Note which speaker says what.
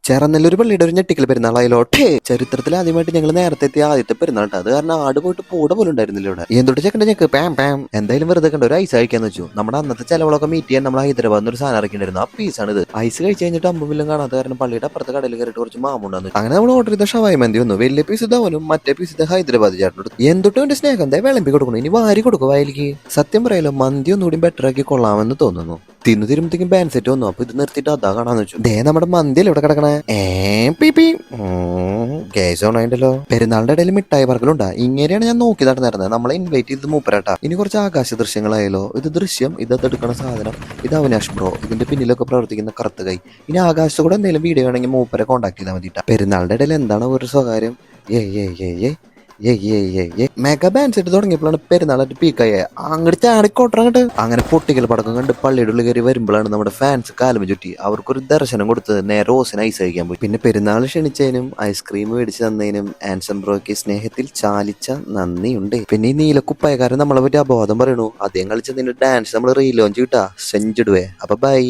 Speaker 1: ചേർന്നല്ലൊരു പള്ളിയുടെ ഒരു ഞെട്ടിക്കൽ പെരുന്നാളായാലോട്ടെ. ചരിത്രത്തിൽ ആദ്യമായിട്ട് ഞങ്ങൾ നേരത്തെ എത്തിയ ആദ്യത്തെ പെരുന്നാൾ അത് കാരണം ആട് പോയിട്ട് പൂട പോലും ഉണ്ടായിരുന്നില്ല ഇവിടെ. എന്തൊട്ട് ചെക്കൻ്റെ ഞെക്ക് പാം പാം. എന്തായാലും വെറുതെ കണ്ട ഒരു ഐസ് കഴിക്കാന്ന് വെച്ചു. നമ്മുടെ അന്നത്തെ ചെലവുകളൊക്കെ മീറ്റ് ചെയ്യാൻ നമ്മൾ ഹൈദരാബാദിൽ ഒരു സാധനം ഇറക്കിണ്ടായിരുന്നു. ആ പീസാണ് ഇത്. ഐസ് കഴിച്ച് കഴിഞ്ഞിട്ട് അമ്പുമില്ലും കാണാത്ത കാരണം പള്ളിയുടെ അപ്പുറത്തെ കടയിൽ കയറിയിട്ട് കുറച്ച് മാമുണ്ടാന്ന്. അങ്ങനെ നമ്മൾ ഓർഡർ ചെയ്ത ഷവായി മന്തി വന്നു. വലിയ പീസ് ഇതവനും മറ്റേ പീസ് ഇത് ഹൈദരാബാദ് ചേട്ടനോട്. എന്തൊട്ടും എന്റെ സ്നേഹം എന്താ വിളമ്പി കൊടുക്കണം. ഇനി വാരി കൊടുക്കും വയലിക്ക്. സത്യം പറയാലോ മന്തി ഒന്നുകൂടി ബെറ്റർ ആക്കി കൊള്ളാമെന്ന് തോന്നുന്നു. തിരുമ്പത്തേക്കും ബാൻ സെറ്റ് വന്നു. അപ്പൊ ഇത് നിർത്തിയിട്ട് അതാ കാണാന്ന് വെച്ചു. ദേ നമ്മുടെ മന്തിയല്ലേ ഇവിടെ കിടക്കണേ. കേസ് ഓണായിട്ടല്ലോ. പെരുന്നാളിന്റെ ഇടയിൽ മിഠായി പറക്കലുണ്ടാ. ഇങ്ങനെയാണ് ഞാൻ നോക്കി നടന്നിരുന്നത്. നമ്മളെ ഇൻവൈറ്റ് ചെയ്ത് മൂപ്പരാട്ടാ. ഇനി കുറച്ച് ആകാശ ദൃശ്യങ്ങളായാലോ. ഇത് ദൃശ്യം, ഇതെടുക്കണ സാധനം, ഇത് അവിനാഷ് ബ്രോ, ഇതിന്റെ പിന്നിലൊക്കെ പ്രവർത്തിക്കുന്ന കറുത്ത കൈ. ഇനി ആകാശത്ത് കൂടെ എന്തെങ്കിലും വീഡിയോ ആണെങ്കിൽ മൂപ്പരെ കോൺടാക്ട് ചെയ്താൽ മതിട്ടാ. പെരുന്നാളിന്റെ ഇടയിൽ എന്താണ് ഒരു സ്വകാര്യം. മെഗാ ബാൻഡ് സെറ്റ് തുടങ്ങിയപ്പോഴാണ് പെരുന്നാളായിട്ട് പീക്കായ അങ്ങോട്ട് ചാടിക്കോട്ടങ്ങട്ട്. അങ്ങനെ പൊട്ടിക്കൽ പടക്കം കണ്ട് പള്ളിയുടെ ഉള്ളിൽ കയറി വരുമ്പോഴാണ് നമ്മുടെ ഫാൻസ് കാലുമ ചുറ്റി അവർക്കൊരു ദർശനം കൊടുത്തത്. നേരെ ഓസിന് ഐസ് കഴിക്കാൻ പോയി. പിന്നെ പെരുന്നാൾ ക്ഷണിച്ചതിനും ഐസ്ക്രീം മേടിച്ച് തന്നതിനും ആൻസൺ ബ്രോയ്ക്ക് സ്നേഹത്തിൽ ചാലിച്ച നന്ദിയുണ്ട്. പിന്നെ ഈ നീലക്കുപ്പായക്കാരൻ നമ്മളെ പറ്റി അബോധം പറയണു. അദ്ദേഹം കളിച്ചതിന്റെ ഡാൻസ് നമ്മൾ റീലോഞ്ച് കിട്ടാ സെഞ്ചിടുവേ. അപ്പൊ ബൈ.